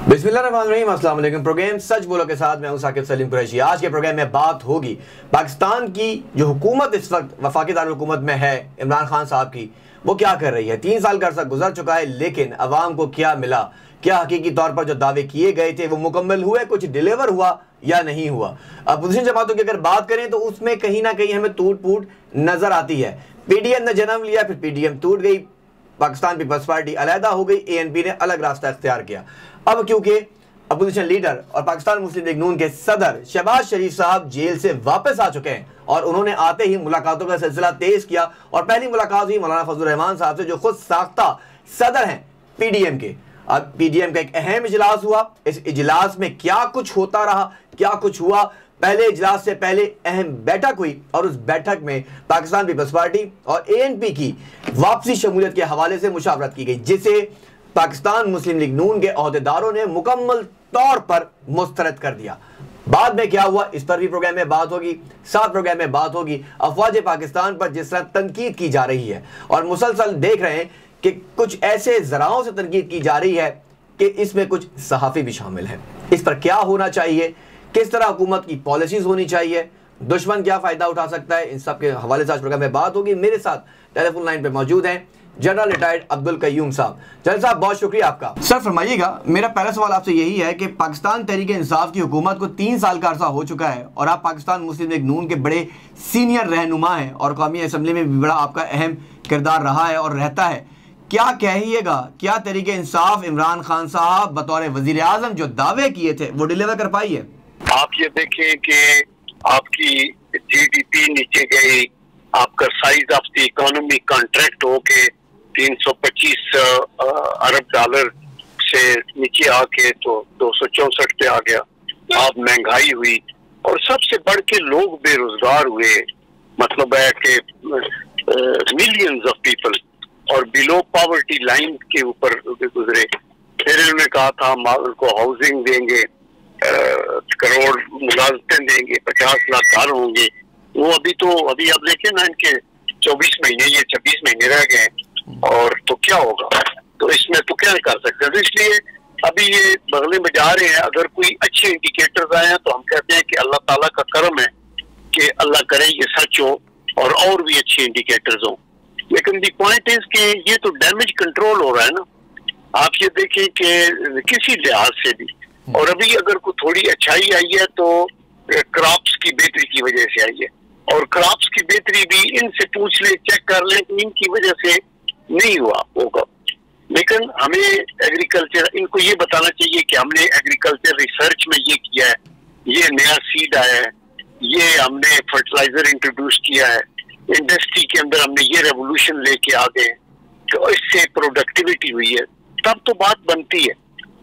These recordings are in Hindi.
बिस्मिल्लाहिर्रहमानिर्रहीम, अस्सलाम वालेकुम। प्रोग्राम सच बोलो के साथ मैं हूं साकिब सलीम कुरैशी। आज के प्रोग्राम में बात होगी पाकिस्तान की जो हुकूमत इस वक्त वफाकी दारुल हुकूमत में है, इमरान खान साहब की, वो क्या कर रही है। 3 साल का अर्सा गुजर चुका है, लेकिन अवाम को क्या मिला, क्या हकीकी तौर पर जो दावे किए गए थे वो मुकम्मल हुए, कुछ डिलीवर हुआ या नहीं हुआ। अपोजिशन जमातों की अगर बात करें तो उसमें कहीं ना कहीं हमें टूट फूट नजर आती है। पीडीएम ने जन्म लिया, फिर पीडीएम टूट गई, पाकिस्तान पीपल्स पार्टी अलहदा हो गई, एएनपी ने अलग रास्ता इख्तियार किया। अब क्योंकि अपोजिशन लीडर और पाकिस्तान मुस्लिम लीग नून के सदर शहबाज शरीफ साहब जेल से वापस आ चुके हैं और उन्होंने आते ही मुलाकातों का सिलसिला तेज किया और पहली मुलाकात हुई मौलाना फजलुर रहमान साहब से, जो खुद साख्ता सदर हैं पीडीएम के। अब पीडीएम का एक अहम इजलास हुआ। इस इजलास में क्या कुछ होता रहा, क्या कुछ हुआ। पहले इजलास से पहले अहम बैठक हुई और उस बैठक में पाकिस्तान पीपल्स पार्टी और एएनपी की वापसी शमूलियत के हवाले से मुशावरत की गई, जिसे पाकिस्तान मुस्लिम लीग नून के अहदेदारों ने मुकम्मल तौर पर मुस्तरद कर दिया। बाद में क्या हुआ इस पर भी प्रोग्राम में बात होगी। साथ प्रोग्राम में बात होगी अफवाज पाकिस्तान पर जिस तरह तनकीद की जा रही है और मुसलसल देख रहे हैं कि कुछ ऐसे जराओं से तनकीद की जा रही है कि इसमें कुछ सहाफ़ी भी शामिल हैं। इस पर क्या होना चाहिए, किस तरह हुकूमत की पॉलिसीज होनी चाहिए, दुश्मन क्या फ़ायदा उठा सकता है, इन सब के हवाले से आज प्रोग्राम में बात होगी। मेरे साथ टेलीफोन लाइन पे मौजूद हैं जनरल रिटायर्ड अब्दुल कय्यूम साहब। जनरल साहब, बहुत शुक्रिया आपका। सर फरमाइएगा, मेरा पहला सवाल आपसे यही है कि पाकिस्तान तहरीक इंसाफ की हुकूमत को 3 साल का अरसा हो चुका है और आप पाकिस्तान मुस्लिम लीग नून के बड़े सीनियर रहनुमा हैं और कौमी असम्बली में भी बड़ा आपका अहम किरदार रहा है और रहता है। क्या कहिएगा, क्या तहरीक इंसाफ इमरान खान साहब बतौर वजीर आजम जो दावे किए थे वो डिलीवर कर पाई है? आप ये देखें कि आपकी जीडीपी नीचे गई, आपका size of the economy contract हो के 325 अरब डॉलर से नीचे आके तो 264 पे आ गया। आप महंगाई हुई और सबसे बढ़ के लोग बेरोजगार हुए। मतलब है कि मिलियंस ऑफ पीपल और बिलो पॉवर्टी लाइन के ऊपर गुजरे। फिर इन्होंने कहा था हम उनको हाउसिंग देंगे, करोड़ मुलाजमतें देंगे, 50 लाख घर होंगे। वो अभी आप देखें ना, इनके 24 महीने ये 26 महीने रह गए और तो क्या होगा। तो इसमें तो क्या कर सकते हैं। तो इसलिए अभी ये बगले में जा रहे हैं। अगर कोई अच्छे इंडिकेटर्स आए हैं तो हम कहते हैं कि अल्लाह ताला का करम है कि अल्लाह करे ये सच हो और भी अच्छे इंडिकेटर्स हो। लेकिन दी पॉइंट इज कि ये तो डैमेज कंट्रोल हो रहा है ना। आप ये देखें कि किसी लिहाज से भी, और अभी अगर कोई थोड़ी अच्छाई आई है तो क्रॉप्स की बेहतरी की वजह से आई है, और क्रॉप्स की बेहतरी भी इनसे पूछ ले, चेक कर ले कि इनकी वजह से नहीं हुआ होगा। लेकिन हमें एग्रीकल्चर, इनको ये बताना चाहिए कि हमने एग्रीकल्चर रिसर्च में ये किया है, ये नया सीड आया है, ये हमने फर्टिलाइजर इंट्रोड्यूस किया है, इंडस्ट्री के अंदर हमने ये रेवोल्यूशन लेके आ गए, तो इससे प्रोडक्टिविटी हुई है, तब तो बात बनती है।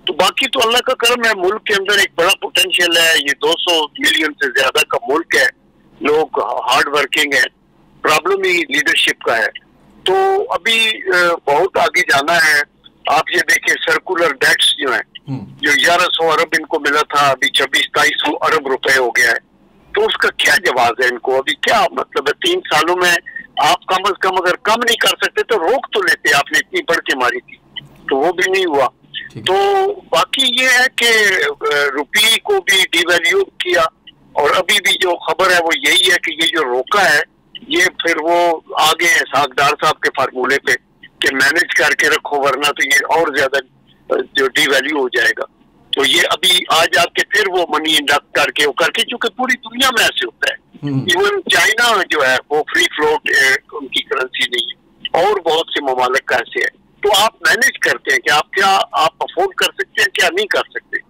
तो बाकी तो अल्लाह का करम है। मुल्क के अंदर एक बड़ा पोटेंशियल है। ये 200 मिलियन से ज्यादा का मुल्क है, लोग हार्ड वर्किंग है। प्रॉब्लम ही लीडरशिप का है। तो अभी बहुत आगे जाना है। आप ये देखें सर्कुलर डेट्स जो है, जो 1100 अरब इनको मिला था, अभी 26-2300 अरब रुपए हो गया है। तो उसका क्या जवाब है इनको? अभी क्या मतलब है, 3 सालों में आप कम अज कम अगर कम नहीं कर सकते तो रोक तो लेते। आपने इतनी बढ़ के मारी थी तो वो भी नहीं हुआ। तो बाकी ये है कि रुपये को भी डिवैल्यू किया, और अभी भी जो खबर है वो यही है कि ये जो रोका है ये फिर वो आगे है सागदार साहब के फार्मूले पे कि मैनेज करके रखो, वरना तो ये और ज्यादा जो डिवैल्यू हो जाएगा। तो ये अभी आज आके फिर वो मनी इंडक्ट करके चूंकि पूरी दुनिया में ऐसे होता है। इवन चाइना जो है वो फ्री फ्लोट उनकी करेंसी नहीं है, और बहुत से ममालिक का ऐसे है। तो आप मैनेज करते हैं कि आप अफोर्ड कर सकते हैं, क्या नहीं कर सकते।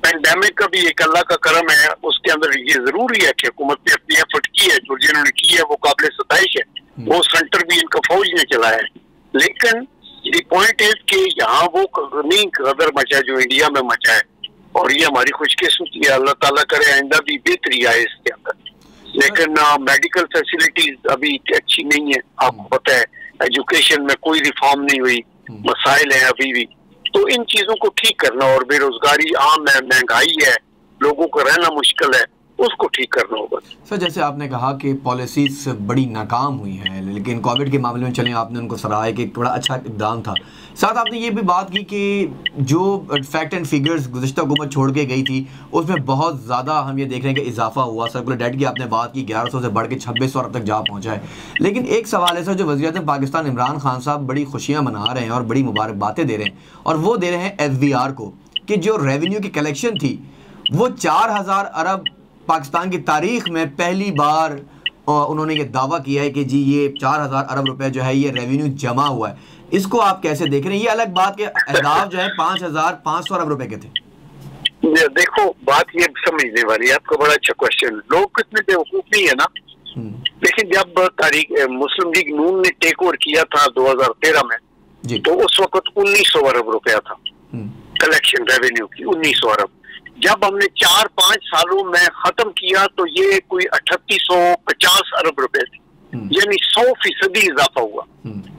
पेंडेमिक का भी एक अल्लाह का करम है। उसके अंदर ये जरूरी है कि हुकूमत ने अपनी एफर्ट की है, जो जिन्होंने की है वो काबिल सताइश है। वो सेंटर भी इनका फौज ने चलाया है। लेकिन दी पॉइंट इज कि यहाँ वो नहीं कदर मचा जो इंडिया में मचा है, और ये हमारी खुशकिस्मती है। अल्लाह ताला करे आइंदा भी बेहतरी आए इसके अंदर। लेकिन मेडिकल फैसिलिटीज अभी अच्छी नहीं है, आपको पता है। एजुकेशन में कोई रिफॉर्म नहीं हुई, मसाइल हैं अभी भी। तो इन चीजों को ठीक करना, और बेरोजगारी आम है, महंगाई है, लोगों को रहना मुश्किल है, उसको ठीक करना होगा। सर, जैसे आपने कहा कि पॉलिसीज बड़ी नाकाम हुई हैं, लेकिन कोविड के मामले में चलें, आपने उनको सराहा कि एक बड़ा अच्छा इक़दाम था, साथ आपने ये भी बात की कि जो फैक्ट एंड फिगर्स गुज़िश्ता हुकूमत छोड़ के गई थी उसमें बहुत ज़्यादा हम ये देख रहे हैं कि इजाफा हुआ। सर्कुलर डेट की आपने बात की 1100 से बढ़ के 2600 तक जा पहुंचा है। लेकिन एक सवाल ऐसा, जो वज़ीर-ए-आज़म पाकिस्तान इमरान खान साहब बड़ी खुशियाँ मना रहे हैं और बड़ी मुबारकबातें दे रहे हैं, और वो दे रहे हैं SVR को कि जो रेवेन्यू की कलेक्शन थी वो 4000 अरब पाकिस्तान की तारीख में पहली बार उन्होंने ये दावा किया है कि जी ये 4000 अरब रुपए जो है ये रेवेन्यू जमा हुआ है। इसको आप कैसे देख रहे हैं? ये अलग बात के अहदाफ जो है 5500 अरब रुपए के थे। देखो बात ये समझने वाली है, आपका बड़ा अच्छा क्वेश्चन। लोग कितने बेवकूफ नहीं है ना, लेकिन जब तारीख मुस्लिम लीग नून ने टेक ओवर किया था 2013 में जी, तो उस वक्त 1900 अरब रुपया था कलेक्शन रेवेन्यू की, 1900 अरब। जब हमने 4-5 सालों में खत्म किया तो ये कोई 3850 अरब रुपए थी, यानी 100% इजाफा हुआ।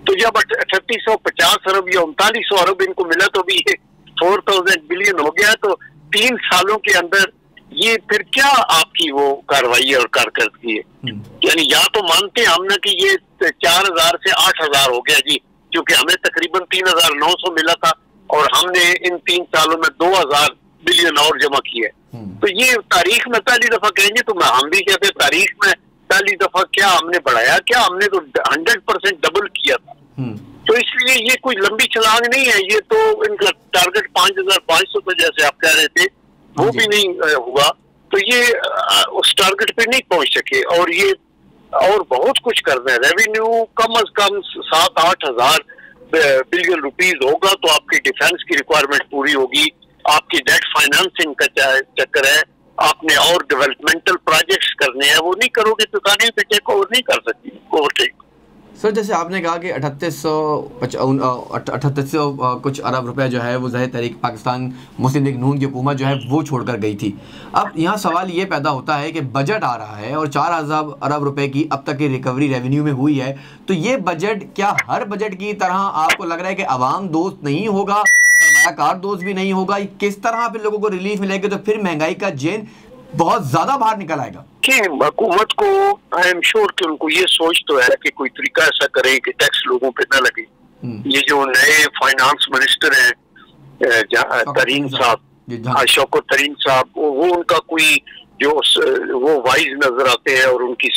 तो जब 3850 अरब या 3900 अरब इनको मिला तो भी ये 4000 बिलियन हो गया। तो 3 सालों के अंदर ये फिर क्या आपकी वो कार्रवाई और कारकर्दगी है? यानी या तो मानते हम ना कि ये 4000 से 8000 हो गया जी, क्योंकि हमें तकरीबन 3900 मिला था और हमने इन 3 सालों में 2000 बिलियन और जमा किए। तो ये तारीख में पहली दफा कहेंगे, तो हम भी कहते तारीख में पहली दफा क्या हमने बढ़ाया, क्या हमने तो 100% डबल किया था। तो इसलिए ये कोई लंबी छलांग नहीं है, ये तो इनका टारगेट 5500 तो जैसे आप कह रहे थे वो भी नहीं हुआ, तो ये उस टारगेट पे नहीं पहुंच सके। और ये और बहुत कुछ करना है। रेवेन्यू कम अज कम 7-8 हजार बिलियन रुपीज होगा तो आपकी डिफेंस की रिक्वायरमेंट पूरी होगी, आपकी डेट फाइनेंसिंग का चक्कर है, आपने और डेवलपमेंटल प्रोजेक्ट्स करने हैं, वो नहीं करोगे तो कहानी पे टेक ओवर नहीं कर सकती ओवरटेक। सर जैसे आपने कहा कि 3800 कुछ अरब रुपए जो है वो ज़ाहिर तरीक पाकिस्तान मुस्लिम लीग नून की हुकूमत जो है वो छोड़कर गई थी। अब यहाँ सवाल ये पैदा होता है कि बजट आ रहा है और 4000 अरब रुपए की अब तक की रिकवरी रेवेन्यू में हुई है, तो ये बजट क्या हर बजट की तरह आपको लग रहा है कि आवाम दोस्त नहीं होगा, सरमायाकार दोस्त भी नहीं होगा? किस तरह पे लोगों को रिलीफ मिलेगी? तो फिर महंगाई का जेन बहुत ज्यादा बाहर निकल आएगा। हुकूमत को आई एम श्योर कि उनको ये सोच तो है कि कोई तरीका ऐसा करे कि टैक्स लोगों पे न लगे। ये जो नए फाइनेंस मिनिस्टर हैं तरीन साहब, शौकत तरीन साहब, वो उनका कोई जो वो वाइज नजर आते हैं और उनकी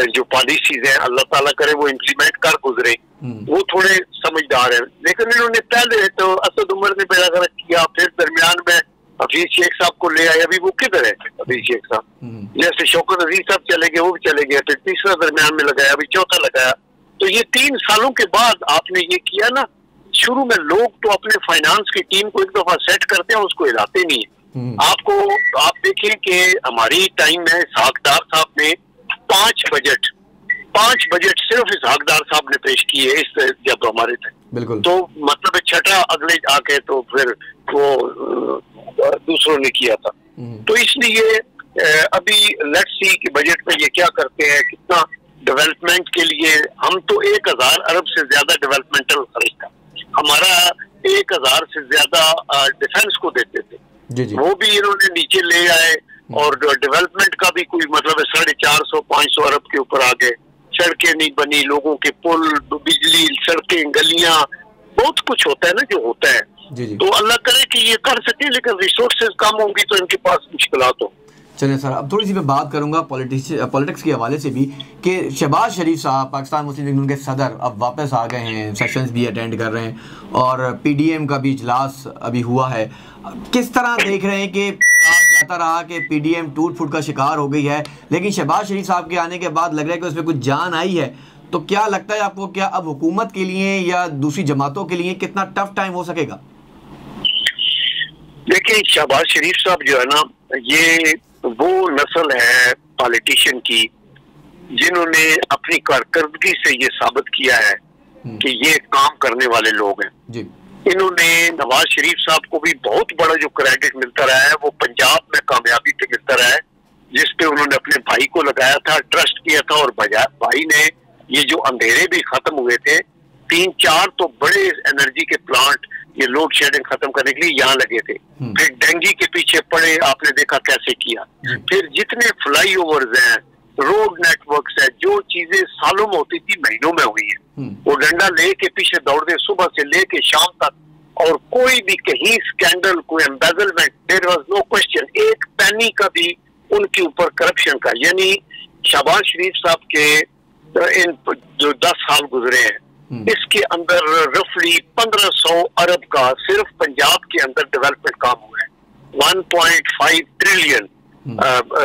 जो पॉलिसीज हैं अल्लाह ताला करे वो इम्प्लीमेंट कर गुजरे, वो थोड़े समझदार हैं। लेकिन इन्होंने पहले तो असद उमर ने बेड़ा गर्क किया, फिर दरमियान में हफीज शेख साहब को ले आए। अभी वो किधर है हफीज शेख साहब? जैसे शौकत अजीज साहब चले गए वो भी चले गए, फिर तीसरा दरमियान में लगाया, अभी चौथा लगाया। तो ये 3 सालों के बाद आपने ये किया ना। शुरू में लोग तो अपने फाइनेंस की टीम को एक दफा सेट करते हैं, उसको हिलाते नहीं है। आपको आप देखिए कि हमारी टाइम में इसहाकदार साहब ने 5 बजट सिर्फ इसहाकदार साहब ने पेश किए इस जब हमारे थे, बिल्कुल। तो मतलब छठा अगले आके तो फिर वो दूसरों ने किया था। तो इसलिए अभी लेट्स सी कि बजट में ये क्या करते हैं, कितना डेवलपमेंट के लिए। हम तो 1000 अरब से ज्यादा डेवलपमेंटल खर्च था हमारा, 1000 से ज्यादा डिफेंस को देते थे जी। वो भी इन्होंने नीचे ले आए और डेवलपमेंट का भी कोई मतलब 450-500 अरब के ऊपर आ गए। सड़कें नहीं बनी, लोगों के पुल, बिजली, सड़कें, गलियां, बहुत कुछ होता है ना जो होता है जी। तो अल्लाह करे कि ये कर सके, लेकिन रिसोर्सेज कम होंगी तो इनके पास मुश्किलात हो। चलिए सर, अब थोड़ी सी मैं बात करूंगा पॉलिटिक्स के हवाले से भी कि शहबाज शरीफ साहब पाकिस्तान मुस्लिम लीग नून के सदर अब वापस आ गए हैं, सेशंस भी अटेंड कर रहे हैं और PDM का भी इजलास अभी हुआ है। किस तरह देख रहे हैं कि कहा जाता रहा कि PDM टूट फूट का शिकार हो गई है, लेकिन शहबाज शरीफ साहब के आने के बाद लग रहा है कि उसमें कुछ जान आई है। तो क्या लगता है आपको, क्या अब हुकूमत के लिए या दूसरी जमातों के लिए कितना टफ टाइम हो सकेगा? देखिए शहबाज शरीफ साहब जो है ना, ये वो नस्ल है पॉलिटिशियन की जिन्होंने अपनी कारकर्दगी से ये साबित किया है कि ये काम करने वाले लोग हैं जी। इन्होंने नवाज शरीफ साहब को भी बहुत बड़ा जो क्रेडिट मिलता रहा है वो पंजाब में कामयाबी पे मिलता रहा है, जिसपे उन्होंने अपने भाई को लगाया था, ट्रस्ट किया था, और भाई ने ये जो अंधेरे भी खत्म हुए थे, 3-4 तो बड़े एनर्जी के प्लांट ये लोड शेडिंग खत्म करने के लिए यहाँ लगे थे। फिर डेंगी के पीछे पड़े, आपने देखा कैसे किया। फिर जितने फ्लाई ओवर्स हैं रोड नेटवर्क्स है, जो चीजें सालों में होती थी महीनों में हुई है। वो डंडा लेके पीछे दौड़ते सुबह से लेके शाम तक, और कोई भी कहीं स्कैंडल, कोई embezzlement, there was no question, एक पैनी का भी उनके ऊपर करप्शन का। यानी शहबाज शरीफ साहब के इन जो 10 साल गुजरे हैं, इसके अंदर रफली 1500 अरब का सिर्फ पंजाब के अंदर डेवलपमेंट काम हुआ है, 1.5 ट्रिलियन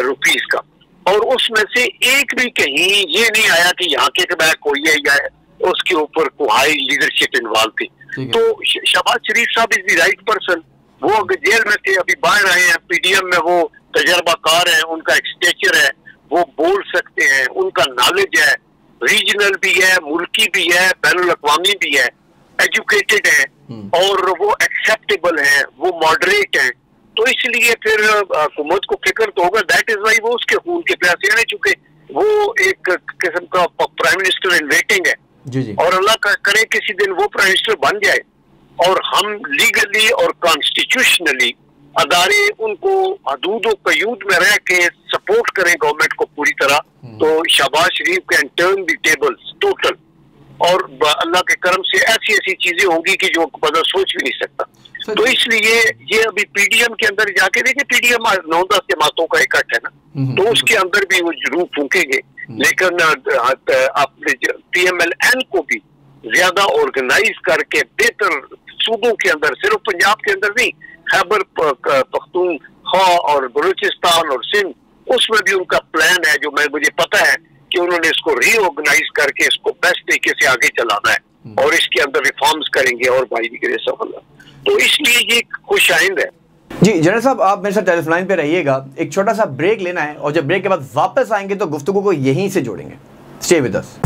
रुपीस का। और उसमें से एक भी कहीं ये नहीं आया कि यहाँ के बैक कोई है या उसके ऊपर कोई हाई लीडरशिप इन्वॉल्व थी। तो शहबाज शरीफ साहब इज द राइट पर्सन। वो अगर जेल में थे, अभी बाहर आए हैं, पीडीएम में वो तजर्बाकार है, उनका एक्सटेचर है, वो बोल सकते हैं, उनका नॉलेज है, रीजनल भी है, मुल्की भी है, बैनुल अक़वामी भी है, एजुकेटेड है, और वो एक्सेप्टेबल है, वो मॉडरेट है। तो इसलिए फिर हुकूमत को फिक्र तो होगा। दैट इज वाई वो उसके खून के प्यासे हैं, चूंकि वो एक किस्म का प्राइम मिनिस्टर इन वेटिंग है। जी। और अल्लाह करे किसी दिन वो प्राइम मिनिस्टर बन जाए और हम लीगली और कॉन्स्टिट्यूशनली अदारे उनको हदूद और कयूद में रह के सपोर्ट करें गवर्नमेंट को पूरी तरह, तो Shahbaz Sharif can turn the tables total. और अल्लाह के करम से ऐसी ऐसी चीजें होंगी कि जो बंदा सोच भी नहीं सकता। तो इसलिए ये अभी पीडीएम के अंदर जाके देखिए, पीडीएम 9-10 जमातों का इकट्ठ है ना, तो उसके अंदर भी वो जरूर फूकेंगे। लेकिन आपने पीएमएलएन को भी ज्यादा ऑर्गेनाइज करके बेहतर सूबों के अंदर, सिर्फ पंजाब के अंदर नहीं, खैबर पख्तूनख्वा और बलूचिस्तान और सिंध, उसमें भी उनका प्लान है, जो मुझे पता है कि उन्होंने इसको रीऑर्गेनाइज करके इसको बेस्ट तरीके से आगे चलाना है और इसके अंदर रिफॉर्म्स करेंगे और बाई दी ग्रेस ऑफ अल्लाह। तो इसलिए ये खुशाइंद है। जी जनरल साहब, आप मेरे साथ टेलीफोन लाइन पे रहिएगा, एक छोटा सा ब्रेक लेना है और जब ब्रेक के बाद वापस आएंगे तो गुफ्तगू को यहीं से जोड़ेंगे। Stay with us.